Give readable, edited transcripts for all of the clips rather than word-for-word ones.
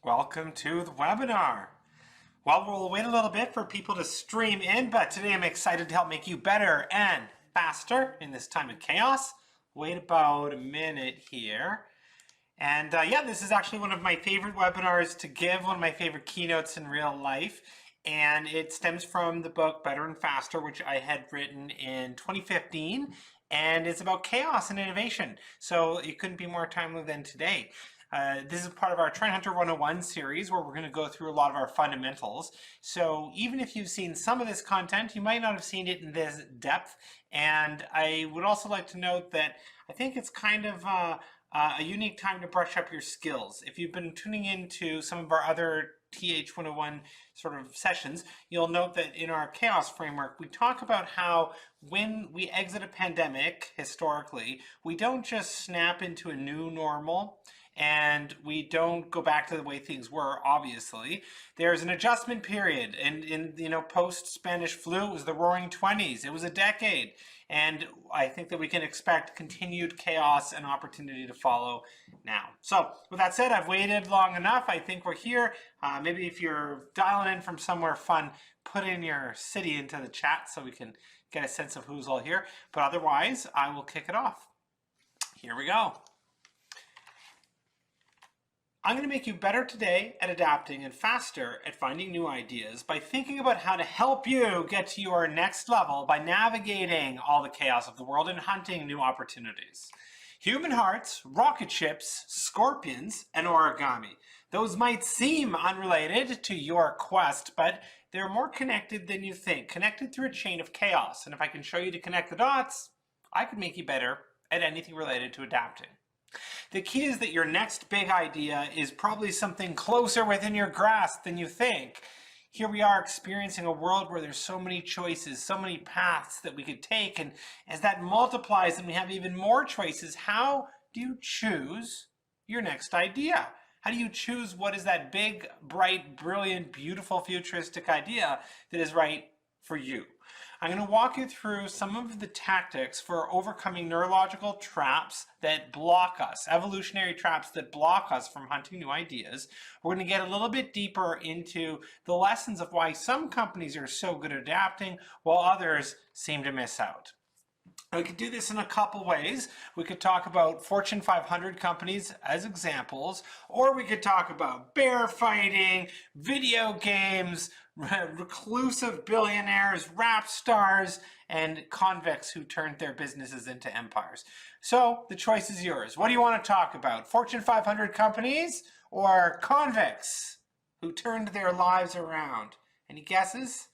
Welcome to the webinar. Well, we'll wait a little bit for people to stream in, but today I'm excited to help make you better and faster in this time of chaos. Wait about a minute here. And yeah, this is actually one of my favorite webinars to give, one of my favorite keynotes in real life. And it stems from the book Better and Faster, which I had written in 2015. And it's about chaos and innovation. So it couldn't be more timely than today. This is part of our Trend Hunter 101 series where we're going to go through a lot of our fundamentals. So even if you've seen some of this content, you might not have seen it in this depth. And I would also like to note that I think it's kind of a unique time to brush up your skills. If you've been tuning into some of our other TH101 sort of sessions, you'll note that in our chaos framework, we talk about how when we exit a pandemic, historically, we don't just snap into a new normal and we don't go back to the way things were, obviously. There's an adjustment period, and in post-Spanish flu, it was the roaring 20s. It was a decade. And I think that we can expect continued chaos and opportunity to follow now. So with that said, I've waited long enough. I think we're here. Maybe if you're dialing in from somewhere fun, put in your city into the chat so we can get a sense of who's all here. But otherwise, I will kick it off. Here we go. I'm going to make you better today at adapting and faster at finding new ideas by thinking about how to help you get to your next level by navigating all the chaos of the world and hunting new opportunities. Human hearts, rocket ships, scorpions, and origami. Those might seem unrelated to your quest, but they're more connected than you think, connected through a chain of chaos. And if I can show you to connect the dots, I could make you better at anything related to adapting. The key is that your next big idea is probably something closer within your grasp than you think. Here we are experiencing a world where there's so many choices, so many paths that we could take, and as that multiplies and we have even more choices, how do you choose your next idea? How do you choose what is that big, bright, brilliant, beautiful, futuristic idea that is right for you? I'm going to walk you through some of the tactics for overcoming neurological traps that block us, evolutionary traps that block us from hunting new ideas. We're going to get a little bit deeper into the lessons of why some companies are so good at adapting while others seem to miss out. We could do this in a couple ways. We could talk about Fortune 500 companies as examples, or we could talk about bear fighting, video games, reclusive billionaires, rap stars, and convicts who turned their businesses into empires. So the choice is yours. What do you want to talk about? Fortune 500 companies or convicts who turned their lives around? Any guesses?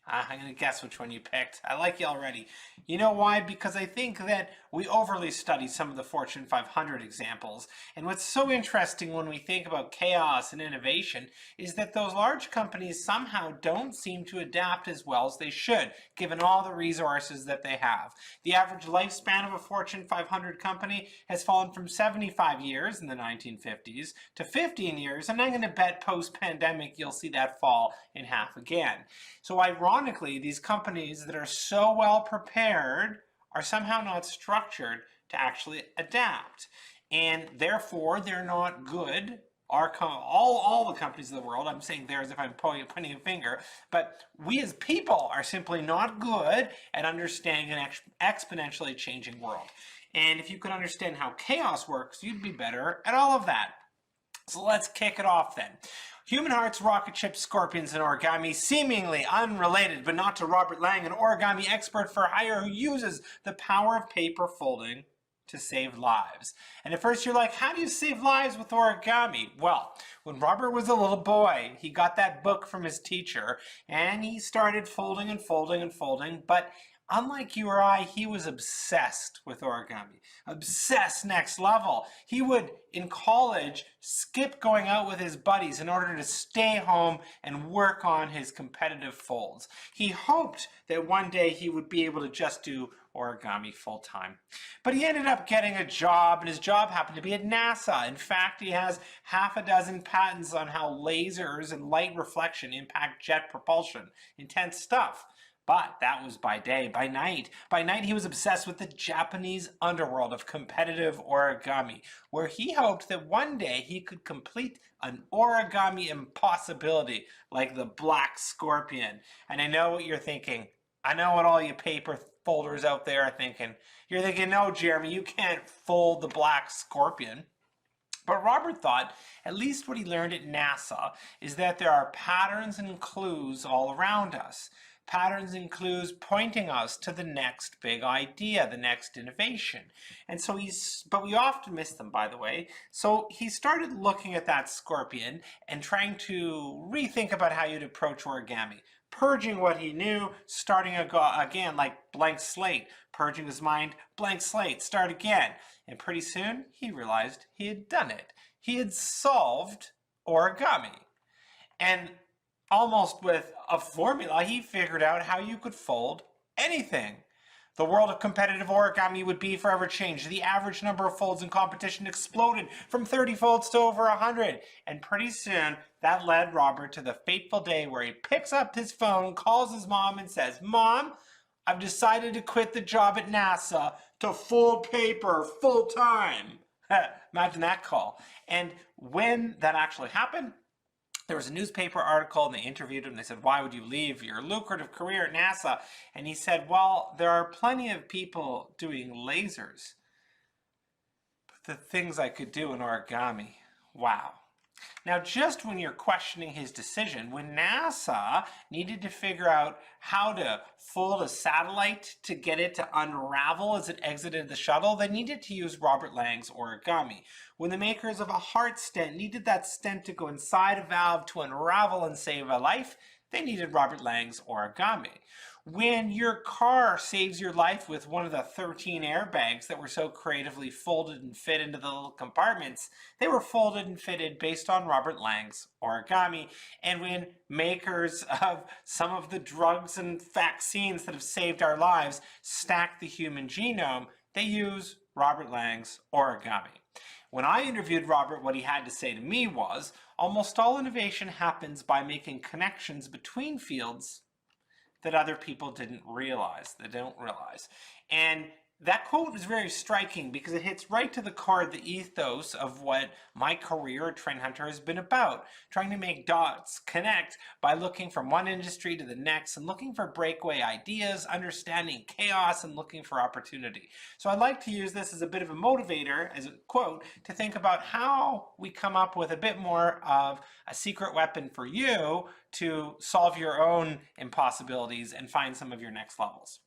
I'm going to guess which one you picked. I like you already. You know why? Because I think that we overly study some of the Fortune 500 examples. And what's so interesting when we think about chaos and innovation is that those large companies somehow don't seem to adapt as well as they should, given all the resources that they have. The average lifespan of a Fortune 500 company has fallen from 75 years in the 1950s to 15 years, and I'm going to bet post-pandemic you'll see that fall in half again. So ironically, these companies that are so well prepared are somehow not structured to actually adapt. And therefore, they're not good. All the companies in the world, I'm saying there as if I'm pointing a finger, but we as people are simply not good at understanding an exponentially changing world. And if you could understand how chaos works, you'd be better at all of that. So let's kick it off then. Human hearts, rocket ships, scorpions, and origami, seemingly unrelated, but not to Robert Lang, an origami expert for hire who uses the power of paper folding to save lives. And at first you're like, how do you save lives with origami? Well, when Robert was a little boy, he got that book from his teacher, and he started folding and folding and folding, but unlike you or I, he was obsessed with origami. Obsessed next level. He would, in college, skip going out with his buddies in order to stay home and work on his competitive folds. He hoped that one day he would be able to just do origami full-time. But he ended up getting a job, and his job happened to be at NASA. In fact, he has half a dozen patents on how lasers and light reflection impact jet propulsion. Intense stuff. But that was by day. By night, he was obsessed with the Japanese underworld of competitive origami, where he hoped that one day he could complete an origami impossibility like the black scorpion. And I know what you're thinking. I know what all you paper folders out there are thinking. You're thinking, no, Jeremy, you can't fold the black scorpion. But Robert thought, at least what he learned at NASA, is that there are patterns and clues all around us. Patterns and clues pointing us to the next big idea, the next innovation. And so but we often miss them, by the way. So he started looking at that scorpion and trying to rethink about how you'd approach origami. Purging what he knew, starting again like blank slate. Purging his mind, blank slate, start again. And pretty soon he realized he had done it. He had solved origami. And almost with a formula, he figured out how you could fold anything. The world of competitive origami would be forever changed. The average number of folds in competition exploded from 30 folds to over 100. And pretty soon, that led Robert to the fateful day where he picks up his phone, calls his mom, and says, "Mom, I've decided to quit the job at NASA to fold paper full time." Imagine that call. And when that actually happened, there was a newspaper article and they interviewed him. They said, "Why would you leave your lucrative career at NASA?" And he said, "Well, there are plenty of people doing lasers, but the things I could do in origami, wow." Now, just when you're questioning his decision, when NASA needed to figure out how to fold a satellite to get it to unravel as it exited the shuttle, they needed to use Robert Lang's origami. When the makers of a heart stent needed that stent to go inside a valve to unravel and save a life, they needed Robert Lang's origami. When your car saves your life with one of the 13 airbags that were so creatively folded and fit into the little compartments, they were folded and fitted based on Robert Lang's origami. And when makers of some of the drugs and vaccines that have saved our lives stack the human genome, they use Robert Lang's origami. When I interviewed Robert, what he had to say to me was, almost all innovation happens by making connections between fields that other people didn't realize, they don't realize. And that quote is very striking because it hits right to the core of the ethos of what my career at Trend Hunter has been about, trying to make dots connect by looking from one industry to the next and looking for breakaway ideas, understanding chaos, and looking for opportunity. So I'd like to use this as a bit of a motivator, as a quote, to think about how we come up with a bit more of a secret weapon for you to solve your own impossibilities and find some of your next levels.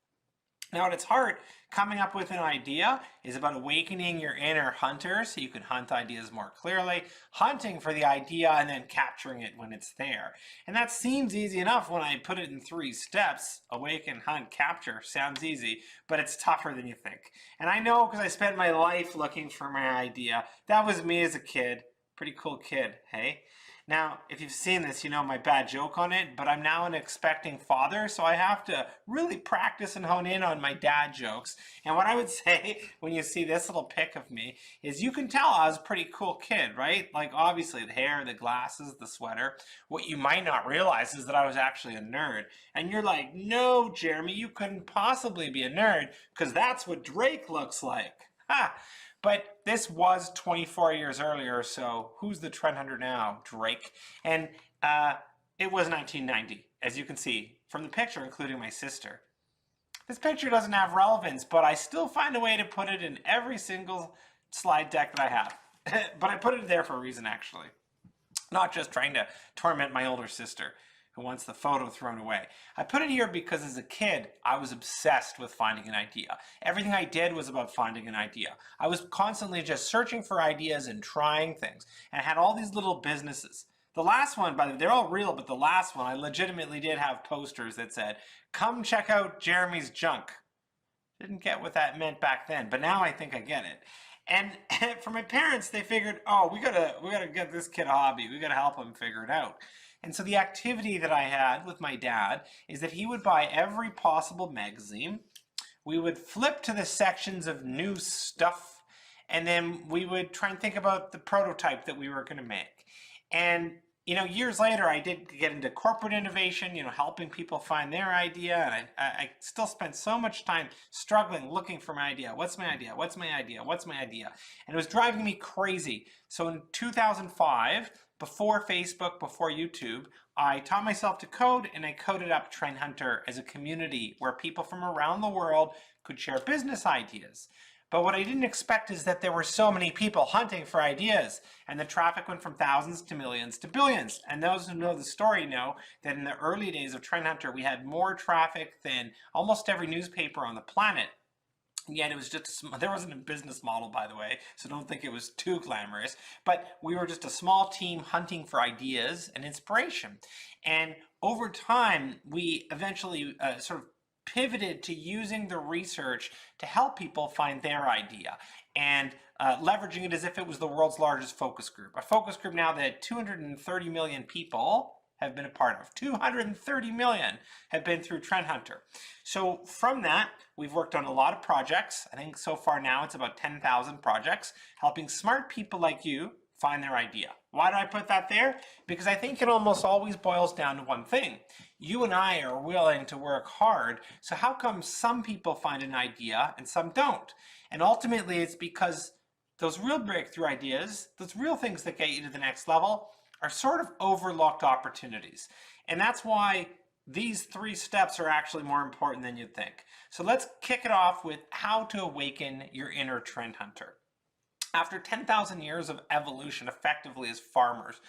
Now, at its heart, coming up with an idea is about awakening your inner hunter so you can hunt ideas more clearly, hunting for the idea and then capturing it when it's there. And that seems easy enough when I put it in 3 steps. Awaken, hunt, capture. Sounds easy, but it's tougher than you think. And I know because I spent my life looking for my idea. That was me as a kid. Pretty cool kid, hey? Now, if you've seen this, you know my bad joke on it, but I'm now an expecting father, so I have to really practice and hone in on my dad jokes. And what I would say when you see this little pic of me is you can tell I was a pretty cool kid, right? Like obviously the hair, the glasses, the sweater. What you might not realize is that I was actually a nerd. And you're like, no, Jeremy, you couldn't possibly be a nerd because that's what Drake looks like. Ha! But this was 24 years earlier, so who's the trend hunter now? Drake. And it was 1990, as you can see from the picture, including my sister. This picture doesn't have relevance, but I still find a way to put it in every single slide deck that I have. But I put it there for a reason, actually. Not just trying to torment my older sister who wants the photo thrown away. I put it here because as a kid, I was obsessed with finding an idea. Everything I did was about finding an idea. I was constantly just searching for ideas and trying things. And I had all these little businesses. The last one, by the way, they're all real, but the last one, I legitimately did have posters that said, "Come check out Jeremy's junk." Didn't get what that meant back then, but now I think I get it. And for my parents, they figured, oh, we gotta get this kid a hobby. We gotta help him figure it out. And so the activity that I had with my dad is that he would buy every possible magazine. We would flip to the sections of new stuff, and then we would try and think about the prototype that we were going to make. And years later, I did get into corporate innovation, helping people find their idea. And I still spent so much time struggling, looking for my idea. What's my idea? What's my idea? What's my idea? And it was driving me crazy. So in 2005, before Facebook, before YouTube, I taught myself to code, and I coded up Trend Hunter as a community where people from around the world could share business ideas. But what I didn't expect is that there were so many people hunting for ideas, and the traffic went from thousands to millions to billions. And those who know the story know that in the early days of Trend Hunter, we had more traffic than almost every newspaper on the planet. And yet it was just, there wasn't a business model, by the way, so don't think it was too glamorous. But we were just a small team hunting for ideas and inspiration. And over time, we eventually sort of pivoted to using the research to help people find their idea and leveraging it as if it was the world's largest focus group. A focus group now that 230 million people have been a part of. 230 million have been through Trend Hunter. So from that, we've worked on a lot of projects. I think so far now it's about 10,000 projects, helping smart people like you find their idea. Why do I put that there? Because I think it almost always boils down to one thing. You and I are willing to work hard, so how come some people find an idea and some don't? And ultimately it's because those real breakthrough ideas, those real things that get you to the next level, are sort of overlooked opportunities. And that's why these 3 steps are actually more important than you'd think. So let's kick it off with how to awaken your inner Trend Hunter. After 10,000 years of evolution, effectively as farmers,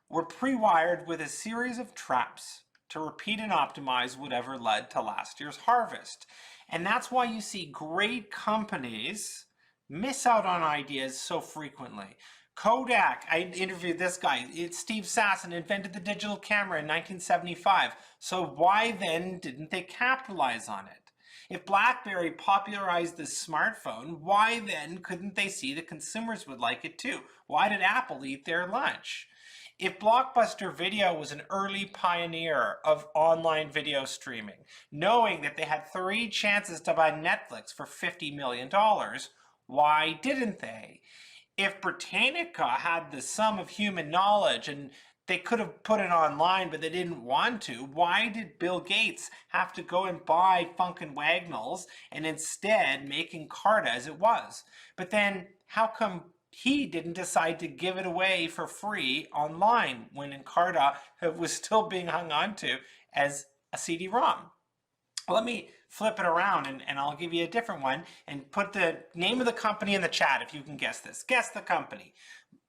we're pre-wired with a series of traps to repeat and optimize whatever led to last year's harvest. And that's why you see great companies miss out on ideas so frequently. Kodak, I interviewed this guy, Steve Sasson invented the digital camera in 1975. So why then didn't they capitalize on it? If BlackBerry popularized the smartphone, why then couldn't they see that consumers would like it too? Why did Apple eat their lunch? If Blockbuster Video was an early pioneer of online video streaming, knowing that they had 3 chances to buy Netflix for $50 million, why didn't they? If Britannica had the sum of human knowledge and they could have put it online, but they didn't want to, why did Bill Gates have to go and buy Funkin' Wagnalls and instead make Encarta as it was? But then how come he didn't decide to give it away for free online when Encarta was still being hung on to as a CD-ROM? Let me flip it around and I'll give you a different one and put the name of the company in the chat if you can guess this. Guess the company.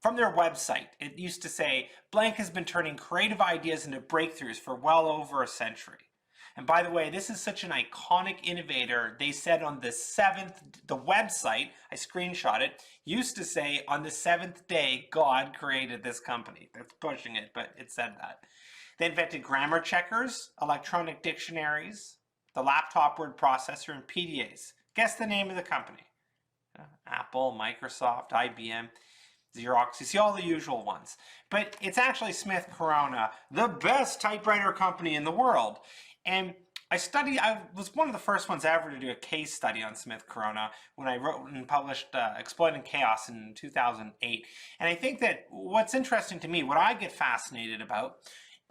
From their website, it used to say, blank has been turning creative ideas into breakthroughs for well over a century. And by the way, this is such an iconic innovator. They said on the website, I screenshot it, used to say on the 7th day, God created this company. That's pushing it, but it said that. They invented grammar checkers, electronic dictionaries, the laptop word processor, and PDAs. Guess the name of the company. Apple, Microsoft, IBM, Xerox. You see all the usual ones. But it's actually Smith Corona, the best typewriter company in the world. And I was one of the first ones ever to do a case study on Smith Corona when I wrote and published Exploiting Chaos in 2008. And I think that what's interesting to me, what I get fascinated about,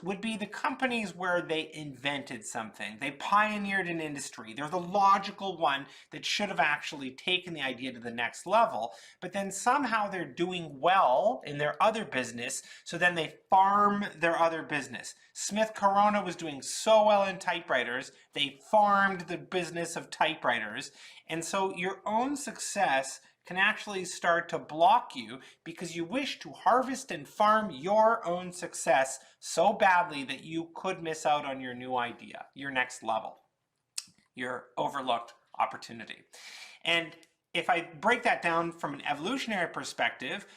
would be the companies where they invented something. They pioneered an industry. They're the logical one that should have actually taken the idea to the next level, but then somehow they're doing well in their other business, so then they farm their other business. Smith Corona was doing so well in typewriters, they farmed the business of typewriters, and so your own success can actually start to block you because you wish to harvest and farm your own success so badly that you could miss out on your new idea, your next level, your overlooked opportunity. And if I break that down from an evolutionary perspective,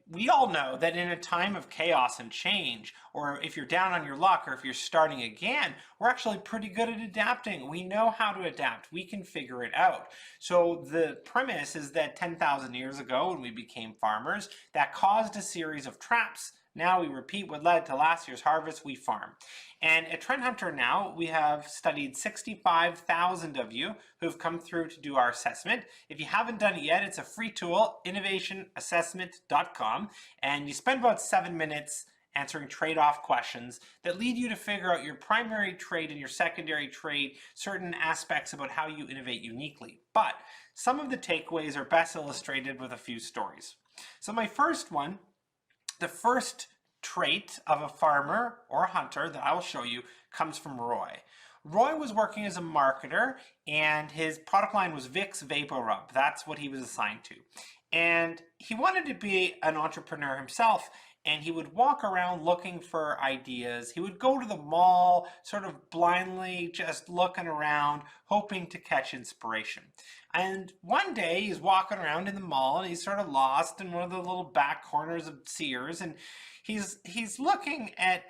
we all know that in a time of chaos and change, or if you're down on your luck, or if you're starting again, we're actually pretty good at adapting. We know how to adapt. We can figure it out. So the premise is that 10,000 years ago, when we became farmers, that caused a series of traps. Now we repeat what led to last year's harvest, we farm. And at Trend Hunter now, we have studied 65,000 of you who've come through to do our assessment. If you haven't done it yet, it's a free tool, innovationassessment.com, and you spend about 7 minutes answering trade-off questions that lead you to figure out your primary trait and your secondary trait, certain aspects about how you innovate uniquely. But some of the takeaways are best illustrated with a few stories. So my first one, the first trait of a farmer or a hunter that I will show you comes from Roy. Roy was working as a marketer, and his product line was Vicks Vapor Rub. That's what he was assigned to. And he wanted to be an entrepreneur himself, and he would walk around looking for ideas. He would go to the mall, sort of blindly just looking around, hoping to catch inspiration. And one day he's walking around in the mall, and he's sort of lost in one of the little back corners of Sears, and he's looking at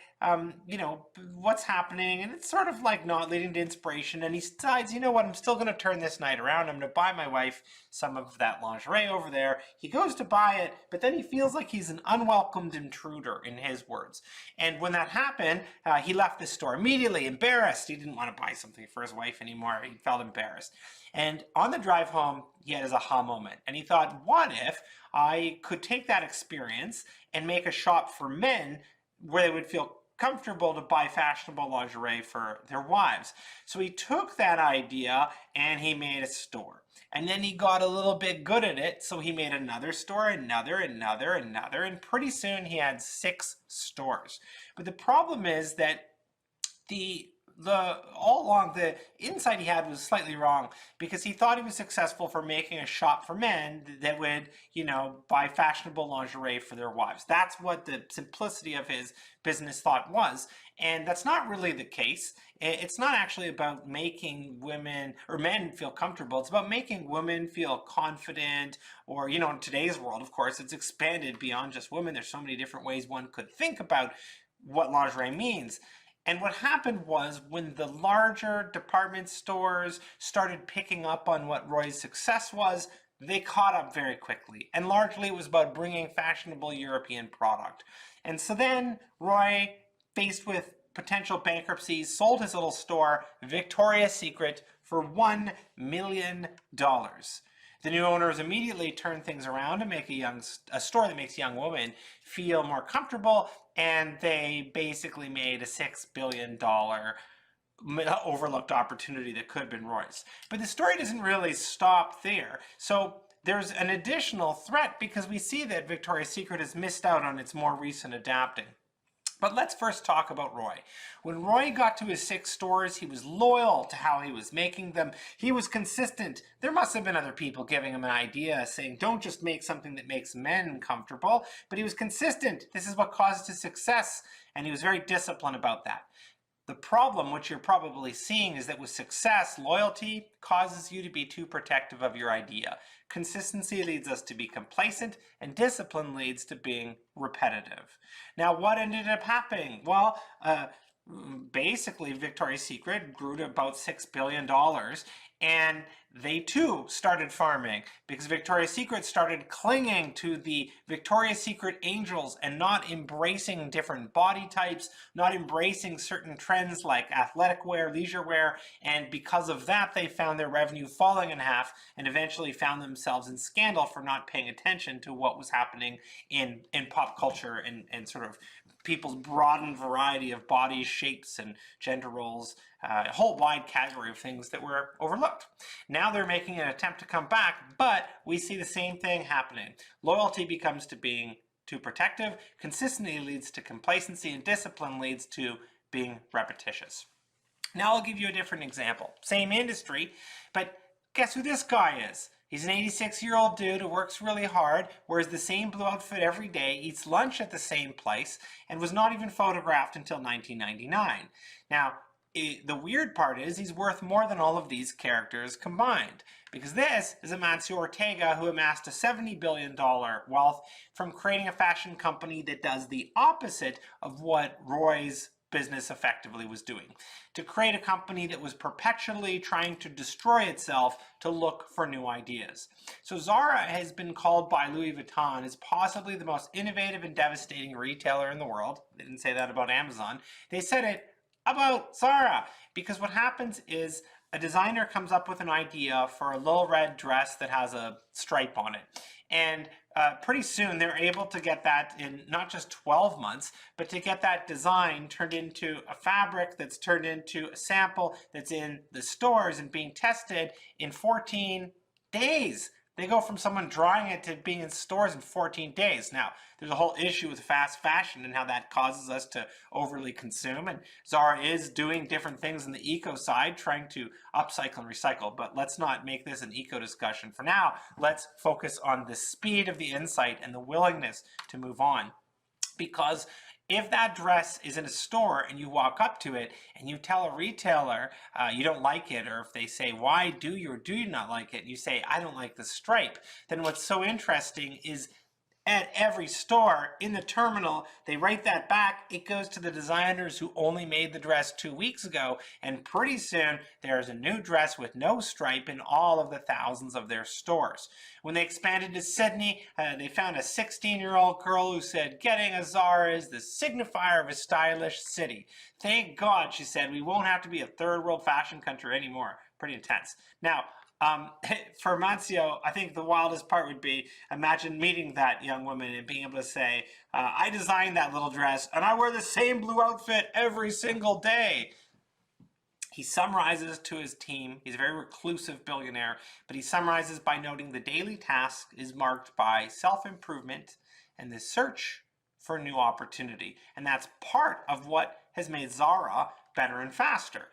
what's happening, and it's sort of like not leading to inspiration, and he decides, you know what, I'm still going to turn this night around. I'm going to buy my wife some of that lingerie over there. He goes to buy it, but then he feels like he's an unwelcomed intruder, in his words. And when that happened, he left the store immediately, embarrassed. He didn't want to buy something for his wife anymore. He felt embarrassed. And on the drive home, he had his aha moment, and he thought, what if I could take that experience and make a shop for men where they would feel comfortable to buy fashionable lingerie for their wives? So he took that idea and he made a store. And then he got a little bit good at it, so he made another store, another, and pretty soon he had 6 stores. But the problem is that all along the insight he had was slightly wrong, because he thought he was successful for making a shop for men that would, buy fashionable lingerie for their wives. That's what the simplicity of his business thought was. And that's not really the case. It's not actually about making women or men feel comfortable. It's about making women feel confident, or, in today's world, of course, it's expanded beyond just women. There's so many different ways one could think about what lingerie means. And what happened was, when the larger department stores started picking up on what Roy's success was, they caught up very quickly. And largely it was about bringing fashionable European product. And so then Roy, faced with potential bankruptcies, sold his little store, Victoria's Secret, for $1 million. The new owners immediately turned things around to make a store that makes young women feel more comfortable, and they basically made a $6 billion overlooked opportunity that could have been Roy's. But the story doesn't really stop there. So there's an additional threat, because we see that Victoria's Secret has missed out on its more recent adapting. But let's first talk about Roy. When Roy got to his 6 stores, he was loyal to how he was making them. He was consistent. There must have been other people giving him an idea, saying, don't just make something that makes men comfortable. But he was consistent. This is what caused his success, and he was very disciplined about that. The problem, which you're probably seeing, is that with success, loyalty causes you to be too protective of your idea. Consistency leads us to be complacent, and discipline leads to being repetitive. Now, what ended up happening? Well, basically, Victoria's Secret grew to about $6 billion, and they too started farming, because Victoria's Secret started clinging to the Victoria's Secret angels and not embracing different body types, not embracing certain trends like athletic wear, leisure wear, and because of that they found their revenue falling in half, and eventually found themselves in scandal for not paying attention to what was happening in pop culture and sort of people's broadened variety of bodies, shapes, and gender roles, a whole wide category of things that were overlooked. Now they're making an attempt to come back, but we see the same thing happening. Loyalty becomes to being too protective, consistency leads to complacency, and discipline leads to being repetitious. Now I'll give you a different example. Same industry, but guess who this guy is? He's an 86-year-old dude who works really hard, wears the same blue outfit every day, eats lunch at the same place, and was not even photographed until 1999. Now, the weird part is he's worth more than all of these characters combined, because this is Amancio Ortega, who amassed a $70 billion wealth from creating a fashion company that does the opposite of what Roy's business effectively was doing, to create a company that was perpetually trying to destroy itself to look for new ideas. So Zara has been called by Louis Vuitton as possibly the most innovative and devastating retailer in the world. They didn't say that about Amazon. They said it about Zara, because what happens is a designer comes up with an idea for a little red dress that has a stripe on it. And pretty soon they're able to get that in not just 12 months, but to get that design turned into a fabric that's turned into a sample that's in the stores and being tested in 14 days. They go from someone drawing it to being in stores in 14 days. Now, there's a whole issue with fast fashion and how that causes us to overly consume. And Zara is doing different things in the eco side, trying to upcycle and recycle. But let's not make this an eco discussion. For now, let's focus on the speed of the insight and the willingness to move on. Because if that dress is in a store and you walk up to it and you tell a retailer you don't like it, or if they say, why do you or do you not like it, and you say, I don't like the stripe, then what's so interesting is at every store in the terminal, they write that back. It goes to the designers who only made the dress 2 weeks ago, and pretty soon there's a new dress with no stripe in all of the thousands of their stores. When they expanded to Sydney, they found a 16-year-old girl who said, getting a Zara is the signifier of a stylish city. Thank God, she said, we won't have to be a third world fashion country anymore. Pretty intense. Now, for Mancio, I think the wildest part would be, imagine meeting that young woman and being able to say, I designed that little dress and I wear the same blue outfit every single day. He summarizes to his team, he's a very reclusive billionaire, but he summarizes by noting the daily task is marked by self-improvement and the search for new opportunity. And that's part of what has made Zara better and faster.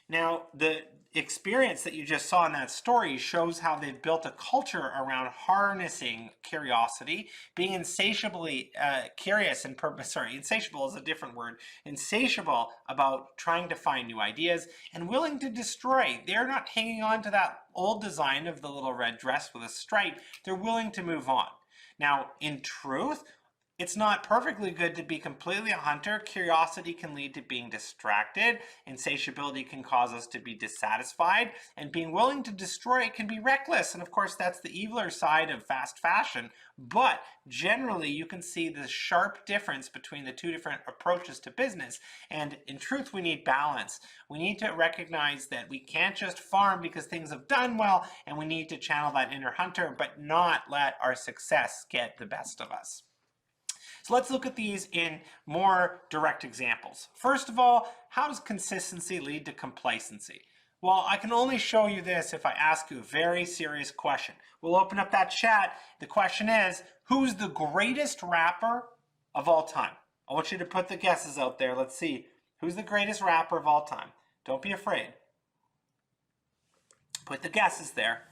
Now, the experience that you just saw in that story shows how they've built a culture around harnessing curiosity, being insatiably curious and insatiable is a different word, insatiable about trying to find new ideas and willing to destroy. They're not hanging on to that old design of the little red dress with a stripe. They're willing to move on. Now, in truth, it's not perfectly good to be completely a hunter. Curiosity can lead to being distracted. Insatiability can cause us to be dissatisfied. And being willing to destroy it can be reckless. And of course, that's the eviler side of fast fashion. But generally, you can see the sharp difference between the two different approaches to business. And in truth, we need balance. We need to recognize that we can't just farm because things have done well, and we need to channel that inner hunter, but not let our success get the best of us. So let's look at these in more direct examples. First of all, how does consistency lead to complacency? Well, I can only show you this if I ask you a very serious question. We'll open up that chat. The question is, who's the greatest rapper of all time? I want you to put the guesses out there. Let's see. Who's the greatest rapper of all time? Don't be afraid. Put the guesses there.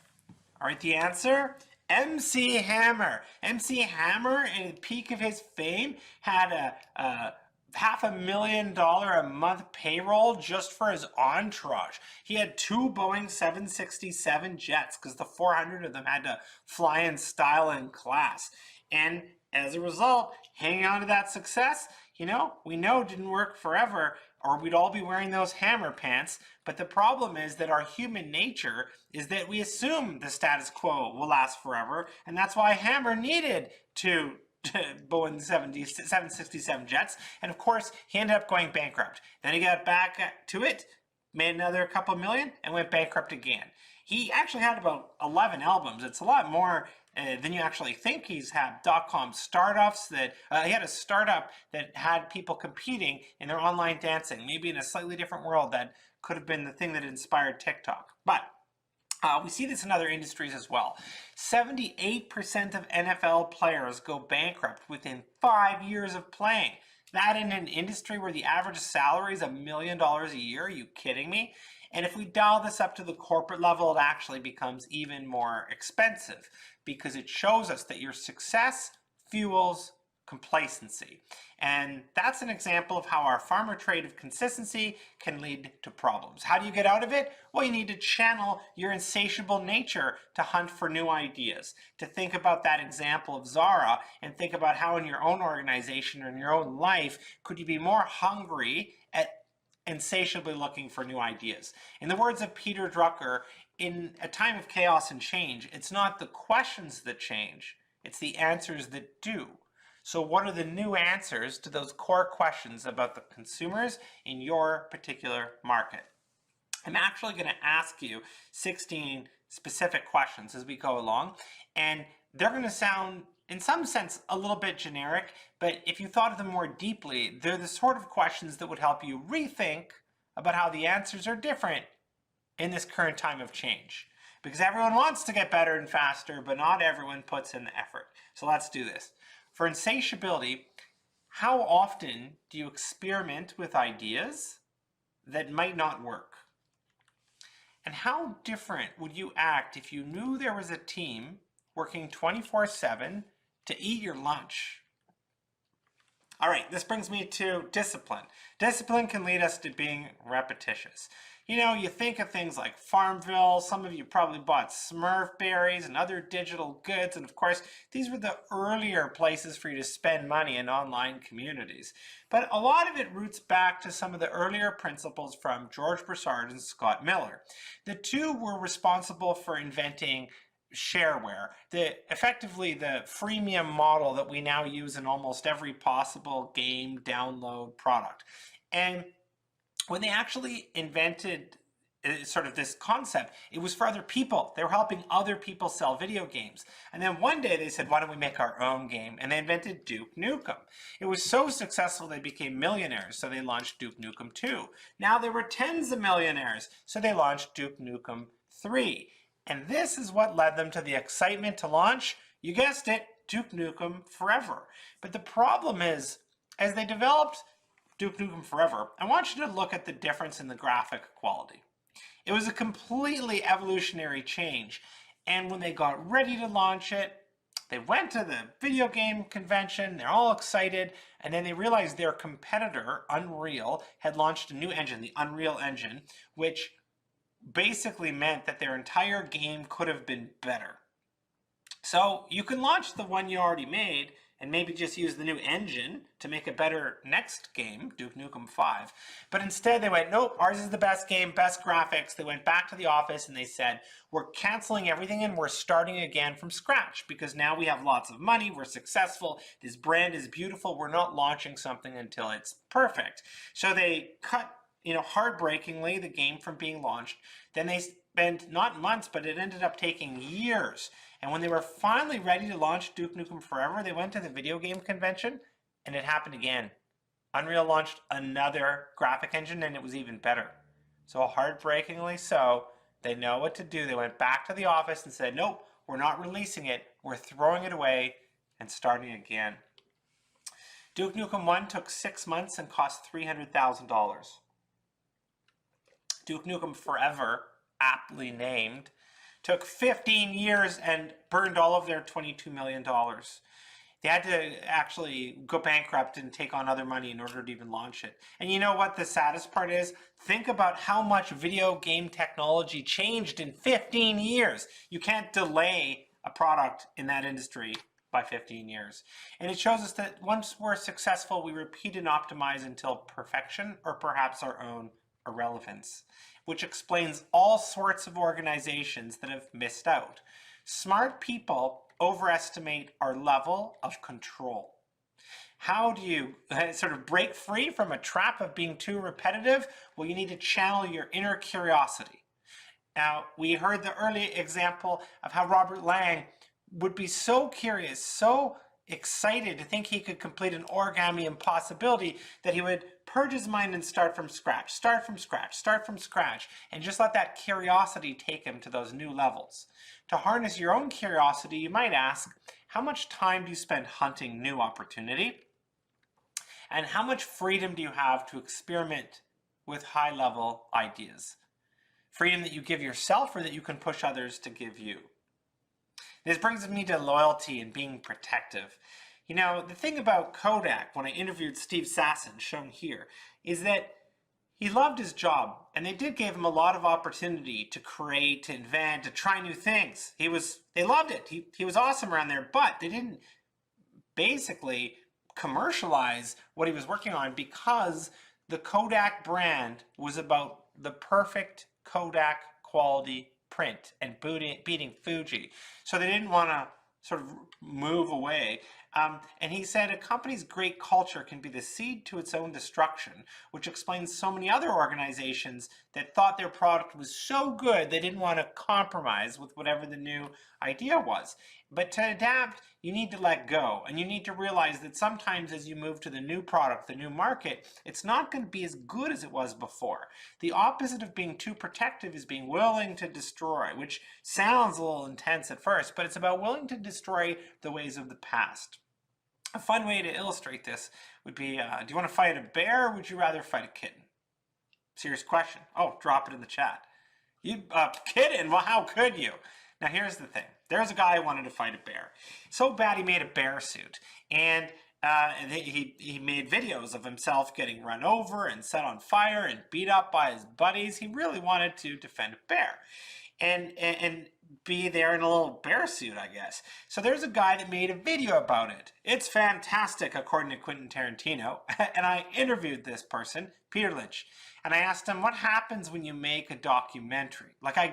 All right, the answer? MC Hammer. MC Hammer, in the peak of his fame, had a $500,000 a month payroll just for his entourage. He had 2 Boeing 767 jets because the 400 of them had to fly in style and class. And as a result, hanging on to that success, we know it didn't work forever, or we'd all be wearing those Hammer pants. But the problem is that our human nature is that we assume the status quo will last forever, and that's why Hammer needed to Boeing 767 jets, and of course he ended up going bankrupt. Then he got back to it, made another couple million, and went bankrupt again. He actually had about 11 albums. It's a lot more than you actually think. He's had .com startups that he had a startup that had people competing in their online dancing, maybe in a slightly different world that could have been the thing that inspired TikTok. But we see this in other industries as well. 78% of NFL players go bankrupt within 5 years of playing. That in an industry where the average salary is $1 million a year? Are you kidding me? And if we dial this up to the corporate level, it actually becomes even more expensive because it shows us that your success fuels complacency. And that's an example of how our farmer trade of consistency can lead to problems. How do you get out of it? Well, you need to channel your insatiable nature to hunt for new ideas, to think about that example of Zara and think about how in your own organization or in your own life could you be more hungry at insatiably looking for new ideas. In the words of Peter Drucker, in a time of chaos and change, it's not the questions that change, it's the answers that do. So what are the new answers to those core questions about the consumers in your particular market? I'm actually going to ask you 16 specific questions as we go along, and they're going to sound in some sense a little bit generic, but if you thought of them more deeply, they're the sort of questions that would help you rethink about how the answers are different in this current time of change. Because everyone wants to get better and faster, but not everyone puts in the effort. So let's do this. For insatiability, how often do you experiment with ideas that might not work? And how different would you act if you knew there was a team working 24/7 to eat your lunch? All right, this brings me to discipline. Discipline can lead us to being repetitious. You know, you think of things like Farmville, some of you probably bought Smurf berries and other digital goods, and of course, these were the earlier places for you to spend money in online communities. But a lot of it roots back to some of the earlier principles from George Broussard and Scott Miller. The two were responsible for inventing shareware, effectively the freemium model that we now use in almost every possible game download product. And when they actually invented sort of this concept, it was for other people. They were helping other people sell video games. And then one day they said, why don't we make our own game? And they invented Duke Nukem. It was so successful they became millionaires, so they launched Duke Nukem 2. Now they were tens of millionaires, so they launched Duke Nukem 3. And this is what led them to the excitement to launch, you guessed it, Duke Nukem Forever. But the problem is, as they developed Duke Nukem Forever, I want you to look at the difference in the graphic quality. It was a completely evolutionary change. And when they got ready to launch it, they went to the video game convention, they're all excited, and then they realized their competitor, Unreal, had launched a new engine, the Unreal Engine, which basically meant that their entire game could have been better. So you can launch the one you already made and maybe just use the new engine to make a better next game, Duke Nukem 5. But instead they went, nope, ours is the best game, best graphics. They went back to the office and they said, we're canceling everything and we're starting again from scratch because now we have lots of money, we're successful, this brand is beautiful, we're not launching something until it's perfect. So they cut, heartbreakingly, the game from being launched. Then they spent not months, but it ended up taking years. And when they were finally ready to launch Duke Nukem Forever, they went to the video game convention and it happened again. Unreal launched another graphic engine and it was even better. So heartbreakingly so, they know what to do. They went back to the office and said, nope, we're not releasing it. We're throwing it away and starting again. Duke Nukem 1 took 6 months and cost $300,000. Duke Nukem Forever, aptly named, took 15 years and burned all of their $22 million. They had to actually go bankrupt and take on other money in order to even launch it. And you know what the saddest part is? Think about how much video game technology changed in 15 years. You can't delay a product in that industry by 15 years. And it shows us that once we're successful, we repeat and optimize until perfection or perhaps our own irrelevance, which explains all sorts of organizations that have missed out. Smart people overestimate our level of control. How do you sort of break free from a trap of being too repetitive? Well, you need to channel your inner curiosity. Now, we heard the early example of how Robert Lang would be so curious, so excited to think he could complete an origami impossibility that he would purge his mind and start from scratch, and just let that curiosity take him to those new levels. To harness your own curiosity, you might ask, how much time do you spend hunting new opportunity? And how much freedom do you have to experiment with high-level ideas? Freedom that you give yourself or that you can push others to give you? This brings me to loyalty and being protective. You know, the thing about Kodak, when I interviewed Steve Sasson, shown here, is that he loved his job, and they did give him a lot of opportunity to create, to invent, to try new things. They loved it. He was awesome around there, but they didn't basically commercialize what he was working on because the Kodak brand was about the perfect Kodak quality print and beating Fuji. So they didn't want to sort of move away. And he said a company's great culture can be the seed to its own destruction, which explains so many other organizations that thought their product was so good they didn't want to compromise with whatever the new idea was. But to adapt, you need to let go, and you need to realize that sometimes as you move to the new product, the new market, it's not going to be as good as it was before. The opposite of being too protective is being willing to destroy, which sounds a little intense at first, but it's about willing to destroy the ways of the past. A fun way to illustrate this would be, do you want to fight a bear or would you rather fight a kitten? Serious question. Oh, drop it in the chat. You, kitten? Well, how could you? Now, here's the thing. There's a guy who wanted to fight a bear. So bad he made a bear suit. And he made videos of himself getting run over and set on fire and beat up by his buddies. He really wanted to defend a bear. And be there in a little bear suit, I guess. So there's a guy that made a video about it. It's fantastic, according to Quentin Tarantino. And I interviewed this person, Peter Lynch, and I asked him, what happens when you make a documentary? Like, I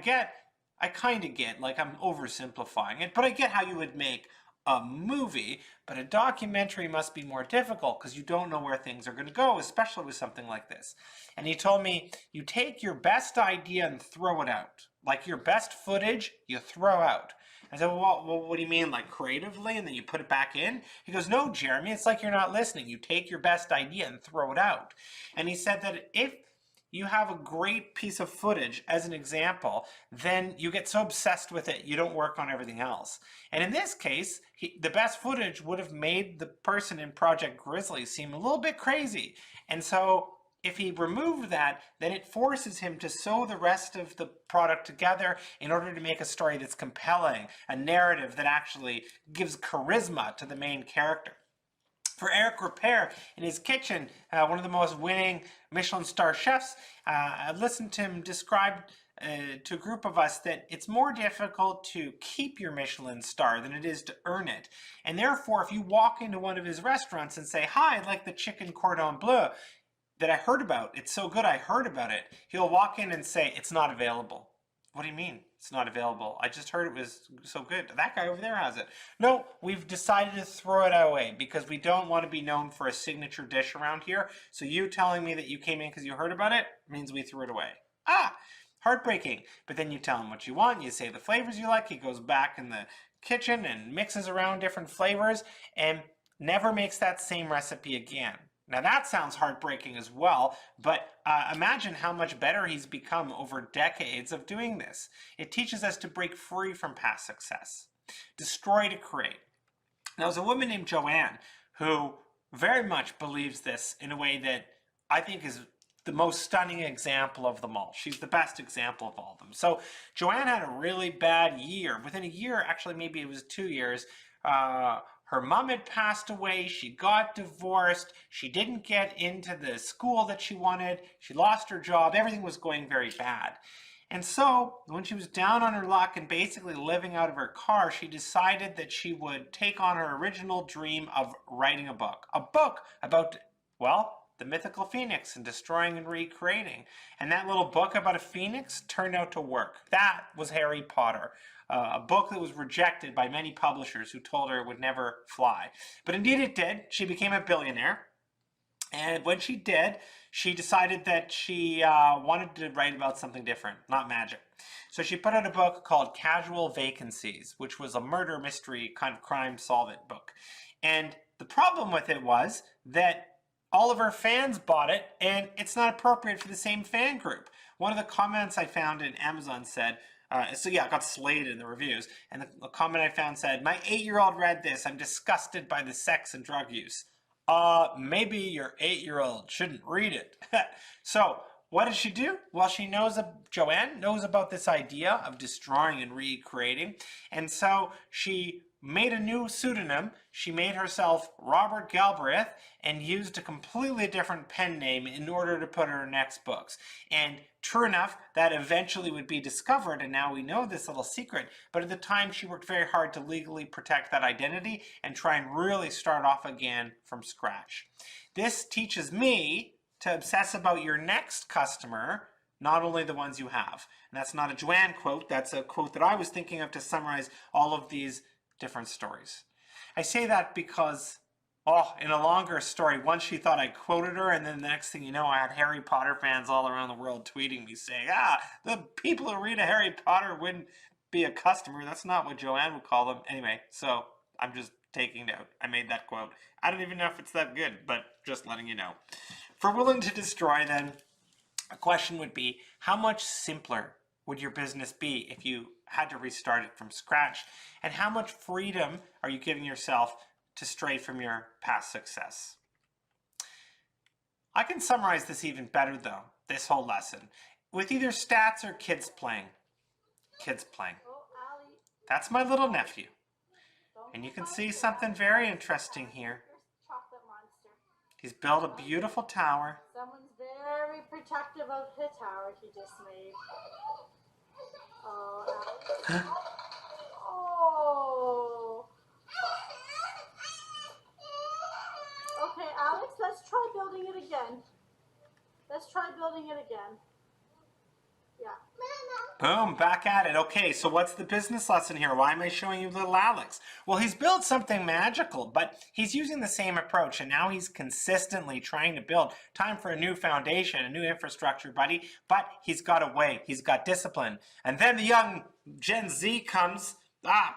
kind of get, like, I'm oversimplifying it, but I get how you would make a movie, but a documentary must be more difficult because you don't know where things are going to go, especially with something like this. And he told me, you take your best idea and throw it out. Like your best footage, you throw out. I said, well, what do you mean, like creatively, and then you put it back in? He goes, no, Jeremy, it's like you're not listening. You take your best idea and throw it out. And he said that if you have a great piece of footage as an example, then you get so obsessed with it, you don't work on everything else. And in this case, the best footage would have made the person in Project Grizzly seem a little bit crazy. And so if he removed that, then it forces him to sew the rest of the product together in order to make a story that's compelling, a narrative that actually gives charisma to the main character. For Eric Ripert in his kitchen, one of the most winning Michelin star chefs, I listened to him describe to a group of us that it's more difficult to keep your Michelin star than it is to earn it. And therefore, if you walk into one of his restaurants and say, hi, I'd like the chicken cordon bleu that I heard about, it's so good I heard about it, he'll walk in and say, it's not available. What do you mean it's not available? I just heard it was so good. That guy over there has it. No, we've decided to throw it away because we don't want to be known for a signature dish around here. So you telling me that you came in because you heard about it means we threw it away. Ah, heartbreaking. But then you tell him what you want. You say the flavors you like. He goes back in the kitchen and mixes around different flavors and never makes that same recipe again. Now that sounds heartbreaking as well, but imagine how much better he's become over decades of doing this. It teaches us to break free from past success, destroy to create. Now there's a woman named Joanne who very much believes this in a way that I think is the most stunning example of them all. She's the best example of all of them. So Joanne had a really bad year. Within a year, actually maybe it was 2 years, her mom had passed away, she got divorced, she didn't get into the school that she wanted, she lost her job, everything was going very bad. And so, when she was down on her luck and basically living out of her car, she decided that she would take on her original dream of writing a book. A book about, well, the mythical phoenix and destroying and recreating. And that little book about a phoenix turned out to work. That was Harry Potter. A book that was rejected by many publishers who told her it would never fly. But indeed it did. She became a billionaire. And when she did, she decided that she wanted to write about something different, not magic. So she put out a book called Casual Vacancies, which was a murder mystery kind of crime solvent book. And the problem with it was that all of her fans bought it, and it's not appropriate for the same fan group. One of the comments I found in Amazon said, so yeah, it got slated in the reviews, and the comment I found said, my 8-year-old read this, I'm disgusted by the sex and drug use. Maybe your 8-year-old shouldn't read it. So, what does she do? Well, Joanne knows about this idea of destroying and recreating, and so she made a new pseudonym. She made herself Robert Galbraith and used a completely different pen name in order to put her next books. And true enough, that eventually would be discovered, and now we know this little secret. But at the time, she worked very hard to legally protect that identity and try and really start off again from scratch. This teaches me to obsess about your next customer, not only the ones you have. And that's not a Joanne quote, that's a quote that I was thinking of to summarize all of these different stories. I say that because, oh, in a longer story, once she thought I quoted her, and then the next thing you know, I had Harry Potter fans all around the world tweeting me saying, the people who read a Harry Potter wouldn't be a customer. That's not what Joanne would call them. Anyway, so I'm just taking note. I made that quote. I don't even know if it's that good, but just letting you know. For willing to destroy, then, a question would be, how much simpler would your business be if you had to restart it from scratch? And how much freedom are you giving yourself to stray from your past success? I can summarize this even better, though, this whole lesson, with either stats or kids playing. Kids playing. That's my little nephew. And you can see something very interesting here. He's built a beautiful tower. Someone's very protective of the tower he just made. Oh, Alex. Oh. Okay, Alex, let's try building it again. Let's try building it again. Yeah. Boom, back at it. Okay, so what's the business lesson here? Why am I showing you little Alex? Well, he's built something magical, but he's using the same approach, and now he's consistently trying to build. Time for a new foundation, a new infrastructure, buddy, but he's got a way. He's got discipline. And then the young Gen Z comes.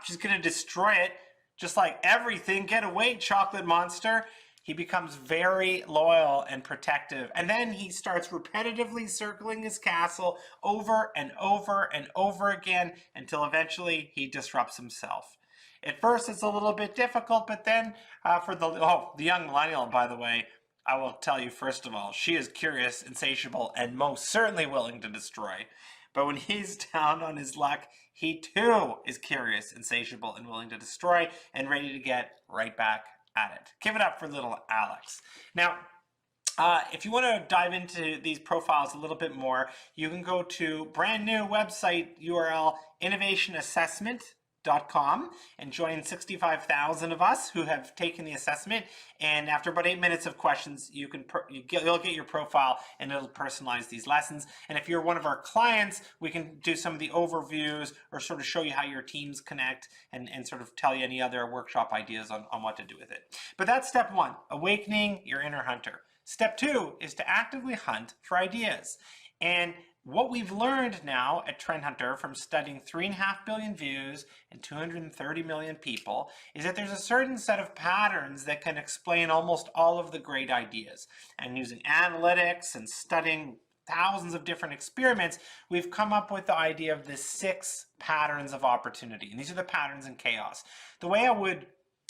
She's going to destroy it. Just like everything. Get away, chocolate monster. He becomes very loyal and protective. And then he starts repetitively circling his castle over and over and over again until eventually he disrupts himself. At first, it's a little bit difficult, but then for the young millennial, by the way, I will tell you first of all, she is curious, insatiable, and most certainly willing to destroy. But when he's down on his luck, he too is curious, insatiable, and willing to destroy and ready to get right back at it. Give it up for little Alex. Now, if you want to dive into these profiles a little bit more, you can go to brand new website URL innovationassessment.com and join 65,000 of us who have taken the assessment. And after about 8 minutes of questions, you'll get your profile and it'll personalize these lessons. And if you're one of our clients, we can do some of the overviews or sort of show you how your teams connect and sort of tell you any other workshop ideas on what to do with it. But that's step one, awakening your inner hunter. Step two is to actively hunt for ideas. And what we've learned now at Trend Hunter from studying 3.5 billion views and 230 million people is that there's a certain set of patterns that can explain almost all of the great ideas. And using analytics and studying thousands of different experiments, we've come up with the idea of the 6 patterns of opportunity. And these are the patterns in chaos. The way I would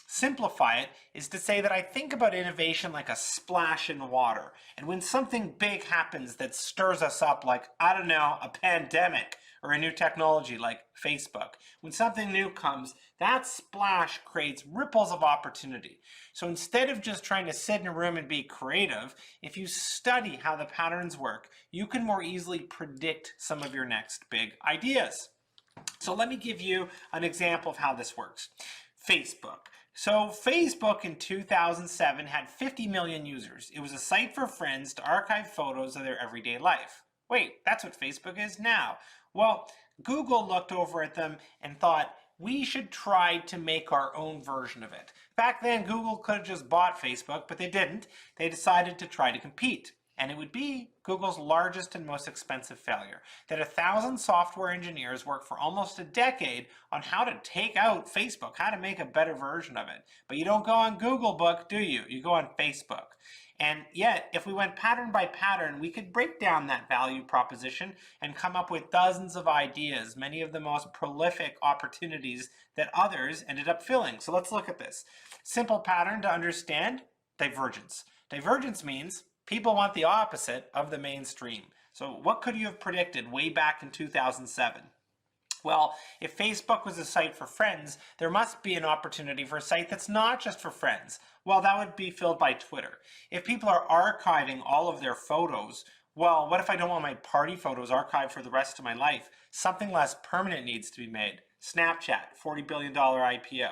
simplify it is to say that I think about innovation like a splash in water. And when something big happens that stirs us up, like, I don't know, a pandemic or a new technology like Facebook, when something new comes, that splash creates ripples of opportunity. So instead of just trying to sit in a room and be creative, if you study how the patterns work, you can more easily predict some of your next big ideas. So let me give you an example of how this works. Facebook. So Facebook in 2007 had 50 million users. It was a site for friends to archive photos of their everyday life. Wait, that's what Facebook is now. Well, Google looked over at them and thought, we should try to make our own version of it. Back then, Google could have just bought Facebook, but they didn't. They decided to try to compete. And it would be Google's largest and most expensive failure. That 1,000 software engineers worked for almost a decade on how to take out Facebook, how to make a better version of it. But you don't go on Googlebook, do you? You go on Facebook. And yet, if we went pattern by pattern, we could break down that value proposition and come up with dozens of ideas, many of the most prolific opportunities that others ended up filling. So let's look at this. Simple pattern to understand, divergence. Divergence means people want the opposite of the mainstream. So what could you have predicted way back in 2007? Well, if Facebook was a site for friends, there must be an opportunity for a site that's not just for friends. Well, that would be filled by Twitter. If people are archiving all of their photos, well, what if I don't want my party photos archived for the rest of my life? Something less permanent needs to be made. Snapchat, $40 billion IPO.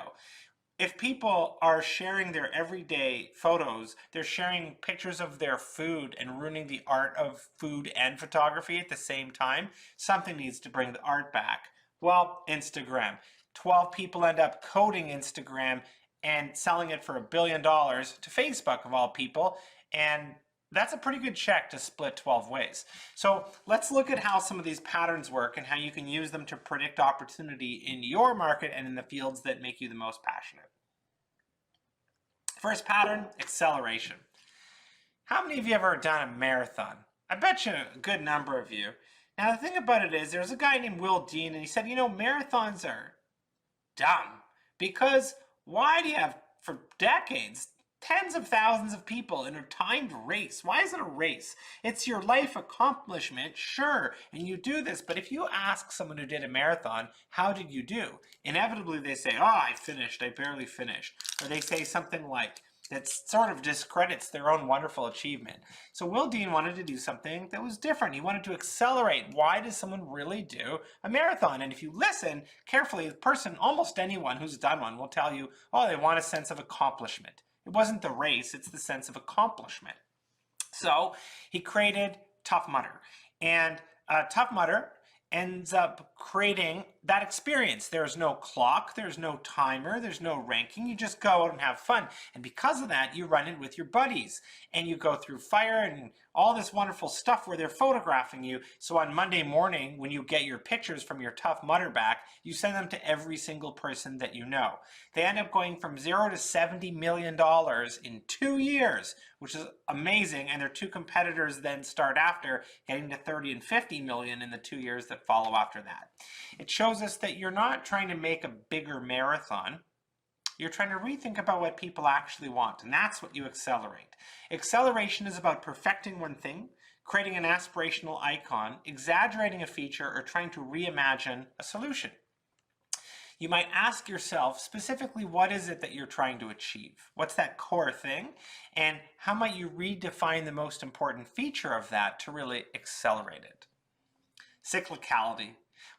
If people are sharing their everyday photos, they're sharing pictures of their food and ruining the art of food and photography at the same time. Something needs to bring the art back. Well, Instagram. 12 people end up coding Instagram and selling it for $1 billion to Facebook of all people. And that's a pretty good check to split 12 ways. So let's look at how some of these patterns work and how you can use them to predict opportunity in your market and in the fields that make you the most passionate. First pattern, acceleration. How many of you have ever done a marathon? I bet you a good number of you. Now the thing about it is, there's a guy named Will Dean, and he said, marathons are dumb because why do you have, for decades, tens of thousands of people in a timed race? Why is it a race? It's your life accomplishment, sure, and you do this, but if you ask someone who did a marathon, how did you do? Inevitably they say, oh, I finished, I barely finished. Or they say something like, that sort of discredits their own wonderful achievement. So Will Dean wanted to do something that was different. He wanted to accelerate. Why does someone really do a marathon? And if you listen carefully, the person, almost anyone who's done one, will tell you, oh, they want a sense of accomplishment. It wasn't the race, it's the sense of accomplishment. So he created Tough Mudder. And Tough Mudder ends up creating that experience. There's no clock, there's no timer, there's no ranking. You just go out and have fun. And because of that, you run it with your buddies. And you go through fire and all this wonderful stuff where they're photographing you. So on Monday morning, when you get your pictures from your Tough Mudder back, you send them to every single person that you know. They end up going from $0 to $70 million in 2 years, which is amazing. And their two competitors then start after, getting to 30 and 50 million in the 2 years that follow after that. It shows us that you're not trying to make a bigger marathon. You're trying to rethink about what people actually want, and that's what you accelerate. Acceleration is about perfecting one thing, creating an aspirational icon, exaggerating a feature, or trying to reimagine a solution. You might ask yourself specifically, what is it that you're trying to achieve? What's that core thing? And how might you redefine the most important feature of that to really accelerate it? Cyclicality.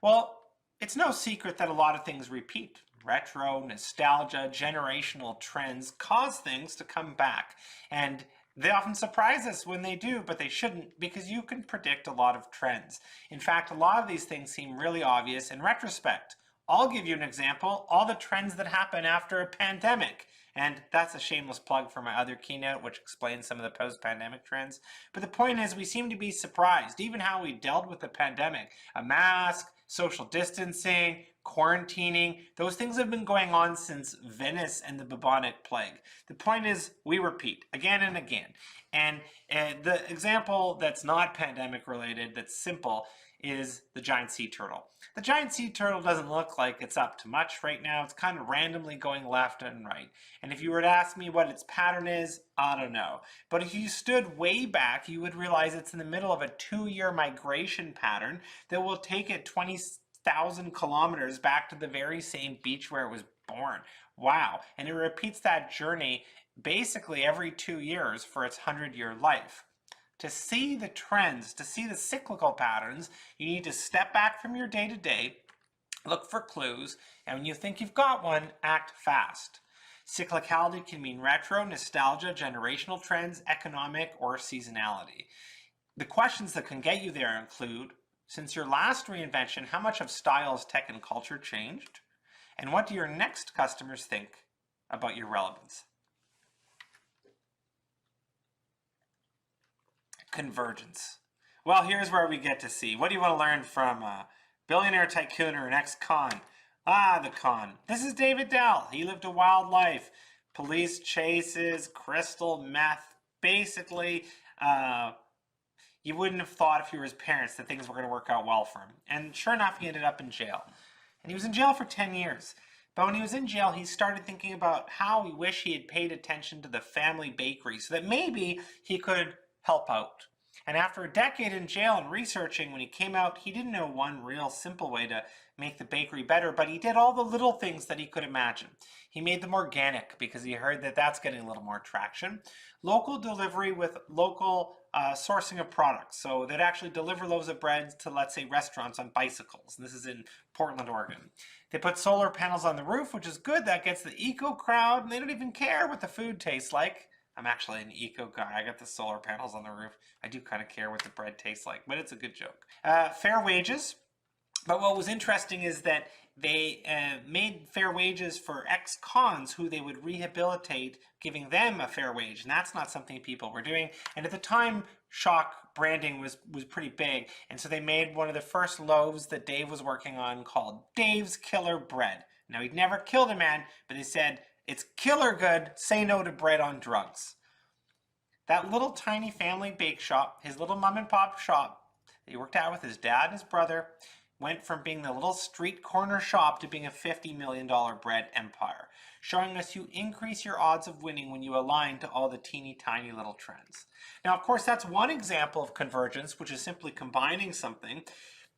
Well, it's no secret that a lot of things repeat. Retro, nostalgia, generational trends cause things to come back. And they often surprise us when they do, but they shouldn't, because you can predict a lot of trends. In fact, a lot of these things seem really obvious in retrospect. I'll give you an example, all the trends that happen after a pandemic. And that's a shameless plug for my other keynote, which explains some of the post-pandemic trends. But the point is, we seem to be surprised, even how we dealt with the pandemic. A mask, social distancing, quarantining, those things have been going on since Venice and the bubonic plague. The point is, we repeat again and again. And the example that's not pandemic related, that's simple, is the giant sea turtle. The giant sea turtle doesn't look like it's up to much right now. It's kind of randomly going left and right. And if you were to ask me what its pattern is, I don't know. But if you stood way back, you would realize it's in the middle of a 2-year migration pattern that will take it 20,000 kilometers back to the very same beach where it was born. Wow. And it repeats that journey basically every 2 years for its 100-year life. To see the trends, to see the cyclical patterns, you need to step back from your day-to-day, look for clues, and when you think you've got one, act fast. Cyclicality can mean retro, nostalgia, generational trends, economic, or seasonality. The questions that can get you there include, since your last reinvention, how much of styles, tech, and culture changed? And what do your next customers think about your relevance? Convergence. Well, here's where we get to see. What do you want to learn from a billionaire tycoon or an ex-con? Ah, the con. This is David Dell. He lived a wild life. Police chases, crystal meth. Basically, you wouldn't have thought if you were his parents that things were going to work out well for him. And sure enough, he ended up in jail. And he was in jail for 10 years. But when he was in jail, he started thinking about how he wished he had paid attention to the family bakery so that maybe he could help out. And after a decade in jail and researching, when he came out, he didn't know one real simple way to make the bakery better, but he did all the little things that he could imagine. He made them organic because he heard that that's getting a little more traction. Local delivery with local sourcing of products. So they'd actually deliver loaves of bread to, let's say, restaurants on bicycles. And this is in Portland, Oregon. They put solar panels on the roof, which is good. That gets the eco crowd, and they don't even care what the food tastes like. I'm actually an eco guy. I got the solar panels on the roof. I do kind of care what the bread tastes like, but it's a good joke. Fair wages. But what was interesting is that they made fair wages for ex-cons who they would rehabilitate, giving them a fair wage. And that's not something people were doing. And at the time, shock branding was pretty big. And so they made one of the first loaves that Dave was working on called Dave's Killer Bread. Now, he'd never killed a man, but they said, it's killer good, say no to bread on drugs. That little tiny family bake shop, his little mom and pop shop that he worked out with his dad and his brother, went from being the little street corner shop to being a $50 million bread empire, showing us you increase your odds of winning when you align to all the teeny tiny little trends. Now, of course, that's one example of convergence, which is simply combining something.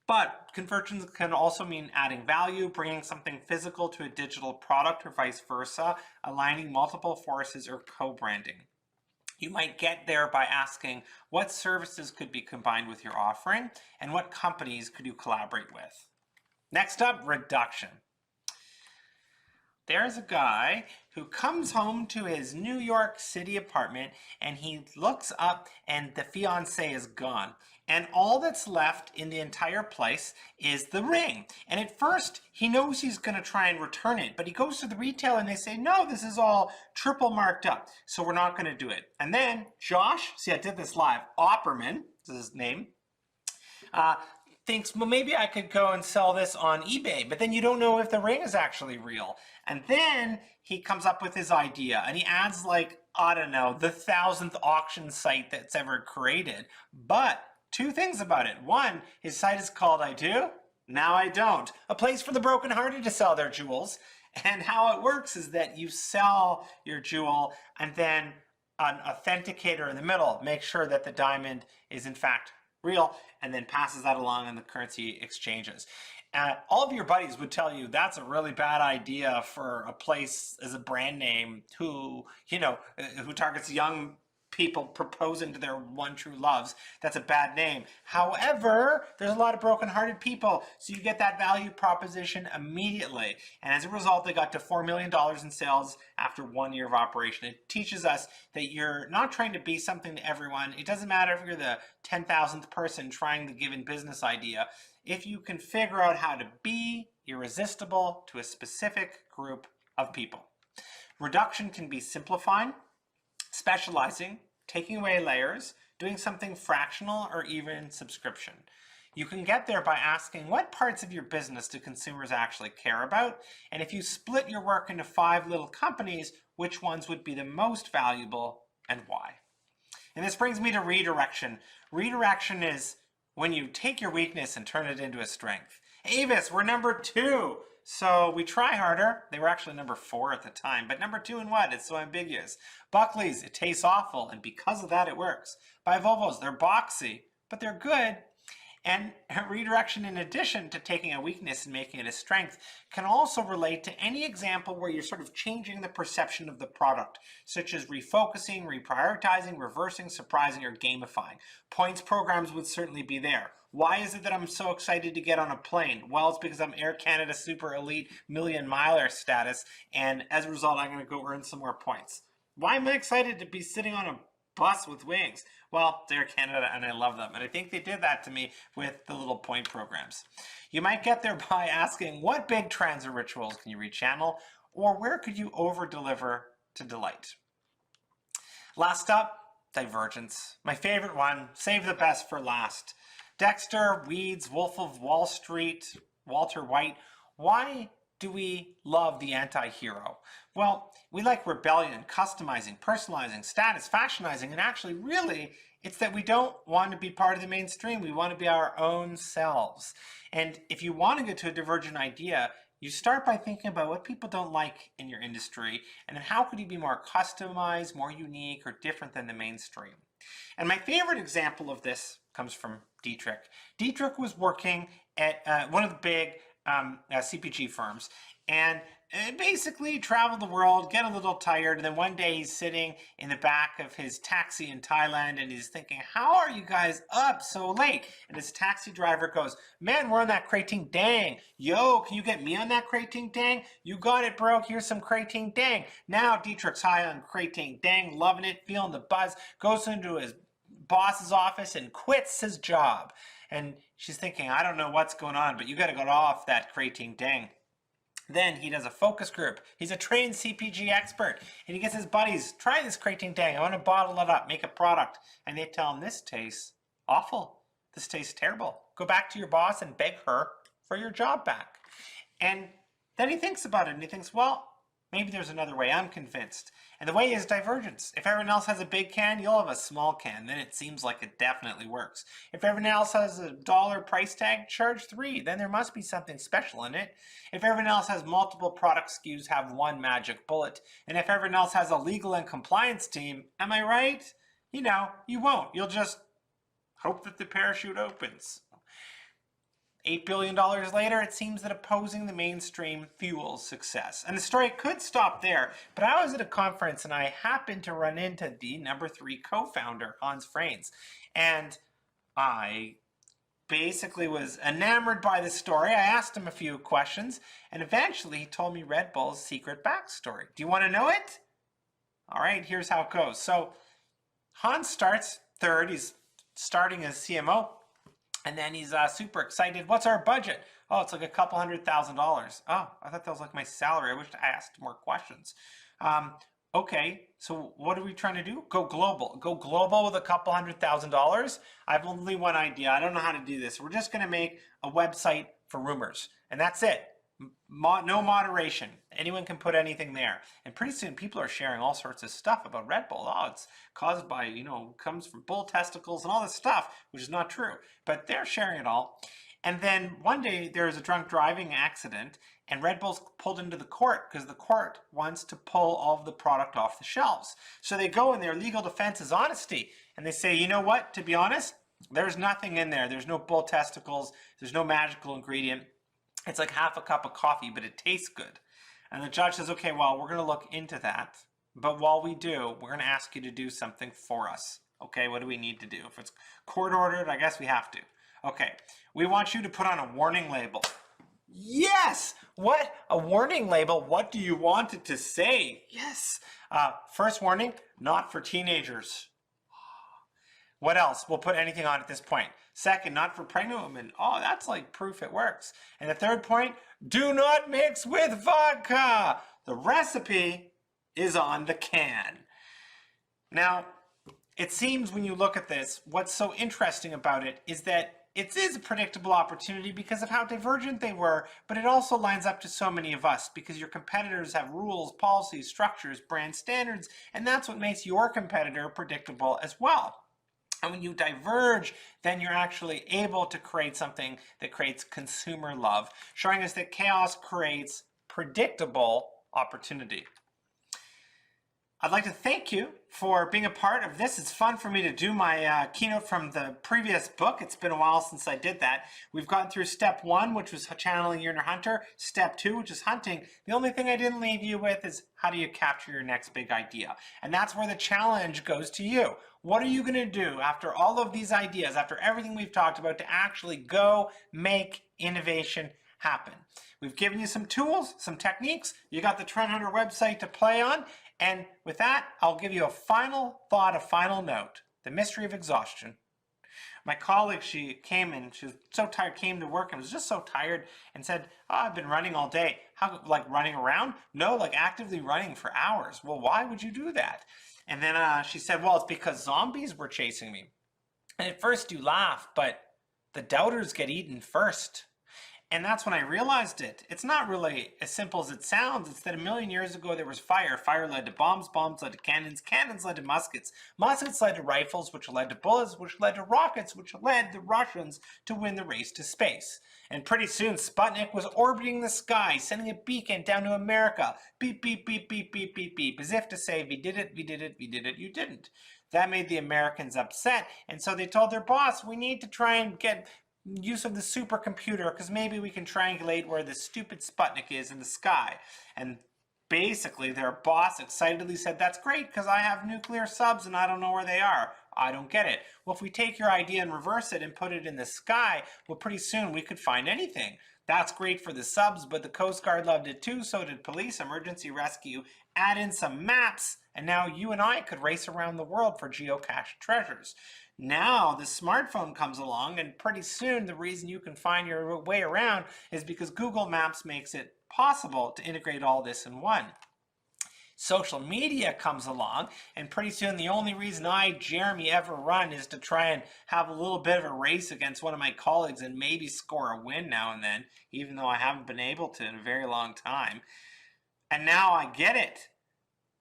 But convergence can also mean adding value, bringing something physical to a digital product or vice versa, aligning multiple forces or co-branding. You might get there by asking what services could be combined with your offering and what companies could you collaborate with. Next up, reduction. There's a guy who comes home to his New York City apartment and he looks up and the fiance is gone. And all that's left in the entire place is the ring. And at first, he knows he's going to try and return it. But he goes to the retailer and they say, no, this is all triple marked up. So we're not going to do it. And then Josh, see, I did this live, Opperman, this is his name, thinks, well, maybe I could go and sell this on eBay. But then you don't know if the ring is actually real. And then he comes up with his idea and he adds like, I don't know, the 1,000th auction site that's ever created. But two things about it. One, his site is called I Do, Now I Don't, a place for the brokenhearted to sell their jewels. And how it works is that you sell your jewel and then an authenticator in the middle makes sure that the diamond is in fact real and then passes that along in the currency exchanges. All of your buddies would tell you that's a really bad idea for a place as a brand name who, who targets young people proposing to their one true loves. That's a bad name. However, there's a lot of broken-hearted people, so you get that value proposition immediately. And as a result, they got to $4 million in sales after 1 year of operation. It teaches us that you're not trying to be something to everyone. It doesn't matter if you're the 10,000th person trying the given business idea. If you can figure out how to be irresistible to a specific group of people. Reduction can be simplifying, specializing, taking away layers, doing something fractional, or even subscription. You can get there by asking what parts of your business do consumers actually care about, and if you split your work into 5 little companies, which ones would be the most valuable and why? And this brings me to redirection. Redirection is when you take your weakness and turn it into a strength. Avis, we're number 2. So we try harder. They were actually number 4 at the time, but number 2 in what? It's so ambiguous. Buckley's, it tastes awful, and because of that, it works. By Volvo's, they're boxy, but they're good. And redirection, in addition to taking a weakness and making it a strength, can also relate to any example where you're sort of changing the perception of the product, such as refocusing, reprioritizing, reversing, surprising, or gamifying. Points programs would certainly be there. Why is it that I'm so excited to get on a plane? Well, it's because I'm Air Canada Super Elite Million Miler status, and as a result, I'm going to go earn some more points. Why am I excited to be sitting on a bus with wings? Well, it's Air Canada and I love them. And I think they did that to me with the little point programs. You might get there by asking what big trends or rituals can you rechannel, or where could you over-deliver to delight? Last up, divergence. My favorite one, save the best for last. Dexter, Weeds, Wolf of Wall Street, Walter White. Why do we love the anti-hero? Well, we like rebellion, customizing, personalizing, status, fashionizing, and actually, really, it's that we don't want to be part of the mainstream. We want to be our own selves. And if you want to get to a divergent idea, you start by thinking about what people don't like in your industry, and then how could you be more customized, more unique, or different than the mainstream? And my favorite example of this comes from Dietrich. Dietrich was working at one of the big CPG firms, and basically travel the world, get a little tired, and then one day he's sitting in the back of his taxi in Thailand and he's thinking, how are you guys up so late? And his taxi driver goes, man, we're on that Krating Dang. Yo, can you get me on that Krating Dang? You got it, bro. Here's some Krating Dang. Now Dietrich's high on Krating Dang, loving it, feeling the buzz, goes into his boss's office and quits his job. And she's thinking, I don't know what's going on, but you got to go off that Krating Dang. Then he does a focus group. He's a trained CPG expert. And he gets his buddies, try this Krating Tang. I want to bottle it up, make a product. And they tell him, this tastes awful. This tastes terrible. Go back to your boss and beg her for your job back. And then he thinks about it and he thinks, well, maybe there's another way. I'm convinced. And the way is divergence. If everyone else has a big can, you'll have a small can. Then it seems like it definitely works. If everyone else has a $1 price tag, charge $3. Then there must be something special in it. If everyone else has multiple product SKUs, have one magic bullet. And if everyone else has a legal and compliance team, am I right? You know, you won't. You'll just hope that the parachute opens. $8 billion later, it seems that opposing the mainstream fuels success. And the story could stop there, but I was at a conference and I happened to run into the number 3 co-founder, Hans Frains. And I basically was enamored by the story. I asked him a few questions, and eventually he told me Red Bull's secret backstory. Do you want to know it? All right, here's how it goes. So Hans starts third. He's starting as CMO. And then he's super excited. What's our budget? Oh, it's like a couple $100,000. Oh, I thought that was like my salary. I wish I asked more questions. Okay, so what are we trying to do? Go global. Go global with a couple $100,000. I have only one idea. I don't know how to do this. We're just going to make a website for rumors. And that's it. No moderation. Anyone can put anything there. And pretty soon people are sharing all sorts of stuff about Red Bull. Oh, it's caused by, you know, comes from bull testicles and all this stuff, which is not true. But they're sharing it all. And then one day there was a drunk driving accident and Red Bull's pulled into the court because the court wants to pull all of the product off the shelves. So they go and their legal defense is honesty. And they say, you know what, to be honest, there's nothing in there. There's no bull testicles. There's no magical ingredient. It's like half a cup of coffee, but it tastes good. And the judge says, okay, well, we're going to look into that. But while we do, we're going to ask you to do something for us. Okay, what do we need to do? If it's court ordered, I guess we have to. Okay, we want you to put on a warning label. Yes! What? A warning label? What do you want it to say? Yes! First warning, not for teenagers. What else? We'll put anything on at this point. Second, not for pregnant women. Oh, that's like proof it works. And the third point, do not mix with vodka. The recipe is on the can. Now, it seems when you look at this, what's so interesting about it is that it is a predictable opportunity because of how divergent they were, but it also lines up to so many of us because your competitors have rules, policies, structures, brand standards, and that's what makes your competitor predictable as well. And when you diverge, then you're actually able to create something that creates consumer love, showing us that chaos creates predictable opportunity. I'd like to thank you for being a part of this. It's fun for me to do my keynote from the previous book. It's been a while since I did that. We've gone through step 1, which was channeling your inner hunter. Step 2, which is hunting. The only thing I didn't leave you with is how do you capture your next big idea? And that's where the challenge goes to you. What are you going to do after all of these ideas, after everything we've talked about, to actually go make innovation happen? We've given you some tools, some techniques. You got the Trend Hunter website to play on. And with that, I'll give you a final thought, a final note. The mystery of exhaustion. My colleague, she came in, she was so tired, came to work and was just so tired and said, oh, I've been running all day. How, like running around? No, like actively running for hours. Well, why would you do that? And then she said, well, it's because zombies were chasing me. And at first you laugh, but the doubters get eaten first. And that's when I realized it. It's not really as simple as it sounds. It's that a million years ago there was fire. Fire led to bombs. Bombs led to cannons. Cannons led to muskets. Muskets led to rifles, which led to bullets, which led to rockets, which led the Russians to win the race to space. And pretty soon Sputnik was orbiting the sky, sending a beacon down to America. Beep, beep, beep, beep, beep, beep, beep. As if to say, we did it, we did it, we did it, you didn't. That made the Americans upset. And so they told their boss, we need to try and get use of the supercomputer because maybe we can triangulate where the stupid Sputnik is in the sky. And basically their boss excitedly said, that's great because I have nuclear subs and I don't know where they are. I don't get it. Well, if we take your idea and reverse it and put it in the sky, well, pretty soon we could find anything. That's great for the subs, but the Coast Guard loved it too. So did police, emergency rescue. Add in some maps, and now you and I could race around the world for geocached treasures. Now the smartphone comes along, and pretty soon the reason you can find your way around is because Google Maps makes it possible to integrate all this in one. Social media comes along, and pretty soon the only reason I, Jeremy, ever run is to try and have a little bit of a race against one of my colleagues and maybe score a win now and then, even though I haven't been able to in a very long time. And now I get it.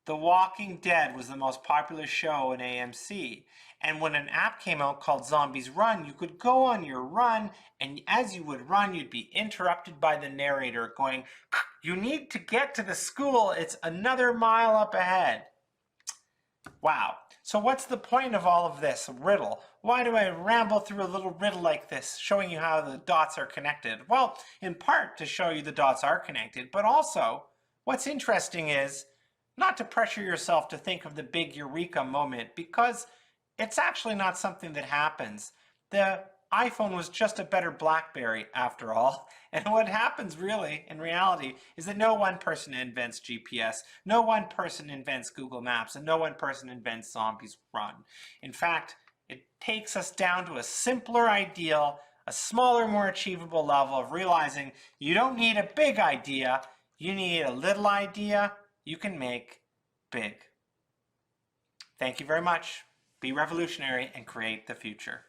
The Walking Dead was the most popular show in AMC. And when an app came out called Zombies Run, you could go on your run, and as you would run, you'd be interrupted by the narrator going, "You need to get to the school. It's another mile up ahead." Wow. So what's the point of all of this riddle? Why do I ramble through a little riddle like this, showing you how the dots are connected? Well, in part to show you the dots are connected, but also what's interesting is not to pressure yourself to think of the big eureka moment, because it's actually not something that happens. The iPhone was just a better BlackBerry after all. And what happens really in reality is that no one person invents GPS, no one person invents Google Maps, and no one person invents Zombies Run. In fact, it takes us down to a simpler ideal, a smaller, more achievable level of realizing you don't need a big idea, you need a little idea you can make big. Thank you very much. Be revolutionary and create the future.